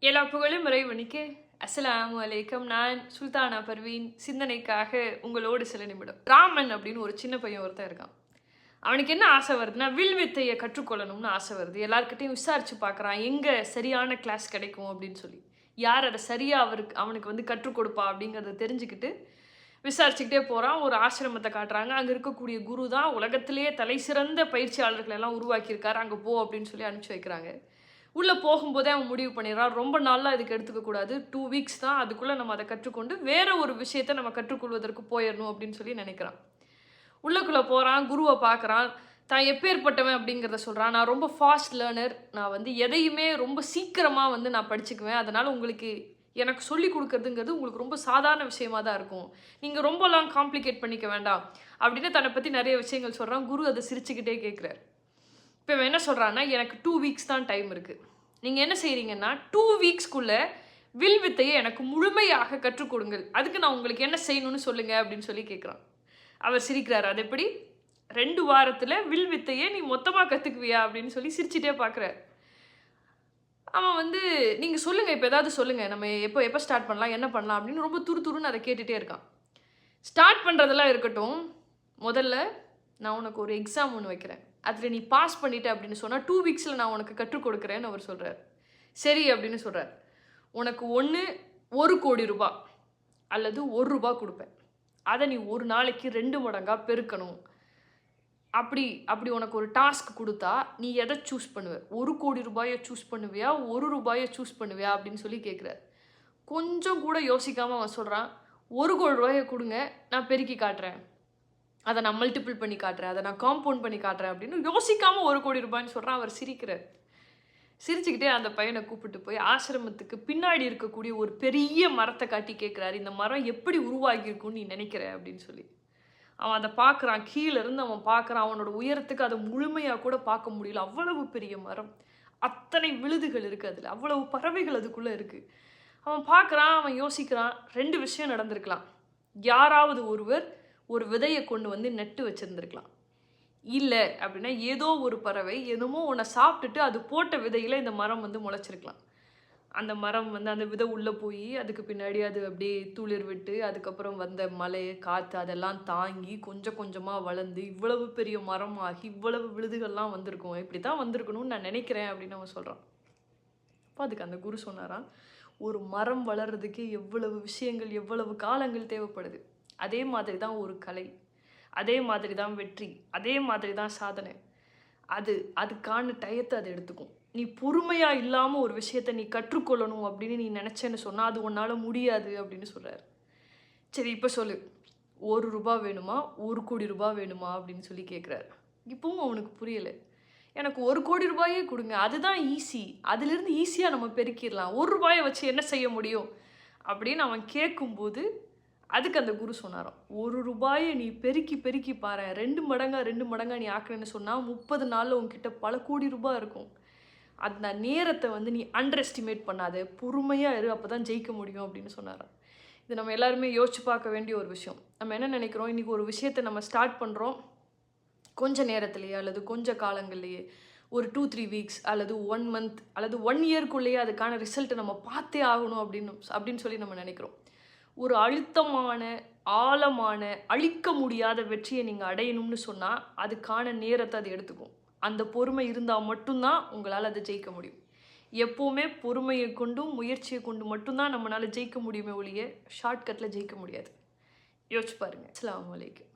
எல்லா புகழும் இறைவனுக்கு. அஸ்ஸலாமு அலைக்கும். நான் சுல்தானா பர்வீன். சிந்தனைக்காக உங்களோடு சில நிமிடம். ராமன் அப்படின்னு ஒரு சின்ன பையன் ஒருத்தன் இருக்கான். அவனுக்கு என்ன ஆசை வருதுன்னா, வில் வித்தையை கற்றுக்கொள்ளணும்னு ஆசை வருது. எல்லார்கிட்டையும் விசாரிச்சு பார்க்குறான், எங்க சரியான கிளாஸ் கிடைக்கும் அப்படின்னு சொல்லி. யார் அதை சரியா அவனுக்கு வந்து கற்றுக் கொடுப்பா அப்படிங்கிறத தெரிஞ்சுக்கிட்டு விசாரிச்சுக்கிட்டே போறான். ஒரு ஆசிரமத்தை காட்டுறாங்க. அங்க இருக்கக்கூடிய குரு தான் உலகத்திலேயே தலை சிறந்த பயிற்சியாளர்களை எல்லாம் உருவாக்கியிருக்காரு. அங்க போ அப்படின்னு சொல்லி அனுப்பிச்சு வைக்கிறாங்க. உள்ள போகும்போதே அவன் முடிவு பண்ணிடுறான், ரொம்ப நாளா இதுக்கு எடுத்துக்க கூடாது. 2 வீக்ஸ் தான். அதுக்குள்ள நம்ம அதை கற்றுக்கொண்டு வேற ஒரு விஷயத்த நம்ம கற்றுக்கொள்வதற்கு போயிடணும் அப்படின்னு சொல்லி நினைக்கிறான். உள்ளுக்குள்ள போறான், குருவை பார்க்குறான். தான் எப்பேற்பட்டவன் அப்படிங்கிறத சொல்றான். நான் ரொம்ப ஃபாஸ்ட் லேர்னர். நான் வந்து எதையுமே ரொம்ப சீக்கிரமா வந்து நான் படிச்சுக்குவேன். அதனால உங்களுக்கு எனக்கு சொல்லிக் கொடுக்கறதுங்கிறது உங்களுக்கு ரொம்ப சாதாரண விஷயமா தான் இருக்கும். நீங்க ரொம்பலாம் காம்ப்ளிகேட் பண்ணிக்க வேண்டாம் அப்படின்னு தன்னை பத்தி நிறைய விஷயங்கள் சொல்றான். குரு அதை சிரிச்சுக்கிட்டே கேட்குறாரு. இப்போ இவன் என்ன சொல்றான்னா, எனக்கு 2 வீக்ஸ் தான் டைம் இருக்கு. நீங்க என்ன செய்றீங்கன்னா 2 வீக்ஸ்க்குள்ள வில் வித்தையை எனக்கு முழுமையாக கற்றுக் கொடுங்கள். அதுக்கு நான் உங்களுக்கு என்ன செய்யணும்னு சொல்லுங்க அப்படின்னு சொல்லி கேட்குறான். அவர் சிரிக்கிறாரு. அது எப்படி? 2 வாரத்துல வில் வித்தையை நீ மொத்தமா கத்துக்குவியா அப்படின்னு சொல்லி சிரிச்சுட்டே பார்க்குறாரு. அவன் வந்து நீங்க சொல்லுங்க, இப்போ ஏதாவது சொல்லுங்க. நம்ம எப்போ ஸ்டார்ட் பண்ணலாம், என்ன பண்ணலாம் அப்படின்னு ரொம்ப துருன்னு அதை கேட்டுட்டே இருக்கான். ஸ்டார்ட் பண்றதெல்லாம் இருக்கட்டும். முதல்ல நான் உனக்கு ஒரு எக்ஸாம் ஒன்று வைக்கிறேன். அதில் நீ பாஸ் பண்ணிட்ட அப்படின்னு சொன்னால் 2 வீக்ஸில் நான் உனக்கு கற்றுக் கொடுக்குறேன்னு அவர் சொல்கிறார். சரி அப்படின்னு சொல்கிறார். உனக்கு ஒன்று 1 கோடி ரூபாய் அல்லது ₹1 கொடுப்பேன். அதை நீ ஒரு நாளைக்கு 2 மடங்காக பெருக்கணும். அப்படி உனக்கு ஒரு டாஸ்க் கொடுத்தா நீ எதை சூஸ் பண்ணுவ? 1 கோடி ரூபாயை சூஸ் பண்ணுவியா, ₹1 சூஸ் பண்ணுவியா அப்படின்னு சொல்லி கேட்குறார். கொஞ்சம் கூட யோசிக்காமல் அவன் சொல்கிறான், 1 கோடி ரூபாயை கொடுங்க, நான் பெருக்கி காட்டுறேன். அதை நான் மல்டிபிள் பண்ணி காட்டுறேன், அதை நான் காம்பவுண்ட் பண்ணி காட்டுறேன் அப்படின்னு யோசிக்காமல் 1 கோடி ரூபாய்ன்னு சொல்கிறான். அவர் சிரிக்கிறார். சிரிச்சுக்கிட்டே அந்த பையனை கூப்பிட்டு போய் ஆசிரமத்துக்கு பின்னாடி இருக்கக்கூடிய ஒரு பெரிய மரத்தை காட்டி கேட்குறாரு, இந்த மரம் எப்படி உருவாகியிருக்கும்னு நீ நினைக்கிற அப்படின்னு சொல்லி. அவன் அதை பார்க்குறான். கீழேருந்து அவன் பார்க்குறான். அவனோட உயரத்துக்கு அதை முழுமையாக கூட பார்க்க முடியல. அவ்வளவு பெரிய மரம், அத்தனை விழுதுகள் இருக்குது அதில், அவ்வளவு பறவைகள் அதுக்குள்ளே இருக்குது. அவன் பார்க்குறான், அவன் யோசிக்கிறான். 2 விஷயம் நடந்திருக்கலாம். யாராவது ஒருவர் ஒரு விதையை கொண்டு வந்து நட்டு வச்சுருந்துருக்கலாம். இல்லை அப்படின்னா ஏதோ ஒரு பறவை என்னமோ ஒன்றை சாப்பிட்டுட்டு அது போட்ட விதையில் இந்த மரம் வந்து முளைச்சிருக்கலாம். அந்த மரம் வந்து அந்த விதை உள்ளே போய் அதுக்கு பின்னாடி அது அப்படியே துளிர் விட்டு அதுக்கப்புறம் வந்த மழை காற்று அதெல்லாம் தாங்கி கொஞ்சம் கொஞ்சமாக வளர்ந்து இவ்வளவு பெரிய மரம் ஆகி இவ்வளவு விழுதுகள்லாம் வந்திருக்கும். இப்படி தான் வந்திருக்கணும்னு நான் நினைக்கிறேன் அப்படின்னு அவன் சொல்கிறான். அப்போ அதுக்கு அந்த குரு சொன்னாராம், ஒரு மரம் வளர்கிறதுக்கு எவ்வளவு விஷயங்கள் எவ்வளவு காலங்கள் தேவைப்படுது. அதே மாதிரி தான் ஒரு கலை, அதே மாதிரி தான் வெற்றி, அதே மாதிரி தான் சாதனை. அதுக்கான டயத்தை அது எடுத்துக்கும். நீ பொறுமையாக இல்லாமல் ஒரு விஷயத்தை நீ கற்றுக்கொள்ளணும் அப்படின்னு நீ நினச்சேன்னு சொன்னால் அது உன்னால் முடியாது அப்படின்னு சொல்கிறார். சரி இப்போ சொல்லு, ₹1 வேணுமா, 1 கோடி ரூபாய் வேணுமா அப்படின்னு சொல்லி கேட்குறாரு. இப்பவும் அவனுக்கு புரியலை. எனக்கு 1 கோடி ரூபாயே கொடுங்க, அதுதான் ஈஸி, அதுலேருந்து ஈஸியாக நம்ம பெருக்கிடலாம், ₹1 வச்சு என்ன செய்ய முடியும் அப்படின்னு அவன் கேட்கும்போது அதுக்கு அந்த குரு சொன்னாராம், ₹1 நீ பெருக்கி பெருக்கி பாரு, 2 மடங்கா நீ ஆக்குறேன்னு சொன்னால் 30 நாளில் உன்கிட்ட பல கோடி ரூபாய் இருக்கும். அந்த நேரத்தை வந்து நீ அண்டர் எஸ்டிமேட் பண்ணாத, பொறுமையாக இரு, அப்போ தான் ஜெயிக்க முடியும் அப்படின்னு சொன்னாராம். இது நம்ம எல்லாருமே யோசிச்சு பார்க்க வேண்டிய ஒரு விஷயம். நம்ம என்ன நினைக்கிறோம், இன்றைக்கி ஒரு விஷயத்தை நம்ம ஸ்டார்ட் பண்ணுறோம், கொஞ்ச நேரத்துலேயே அல்லது கொஞ்ச காலங்கள்லேயே ஒரு 2-3 வீக்ஸ் அல்லது 1 மந்த் அல்லது 1 இயர்க்குள்ளேயே அதுக்கான ரிசல்ட்டை நம்ம பார்த்தே ஆகணும் அப்படின்னு சொல்லி நம்ம நினைக்கிறோம். ஒரு அழுத்தமான ஆழமான அழிக்க முடியாத வெற்றியை நீங்கள் அடையணும்னு சொன்னால் அதுக்கான நேரத்தை அது எடுத்துக்கும். அந்த பொறுமை இருந்தால் மட்டும்தான் உங்களால் அதை ஜெயிக்க முடியும். எப்போவுமே பொறுமையை கொண்டும் முயற்சியை கொண்டு மட்டும்தான் நம்மளால் ஜெயிக்க முடியுமே ஒழிய ஷார்ட்கட்டில் ஜெயிக்க முடியாது. யோசிச்சு பாருங்கள். அஸ்ஸலாமு அலைக்கும்.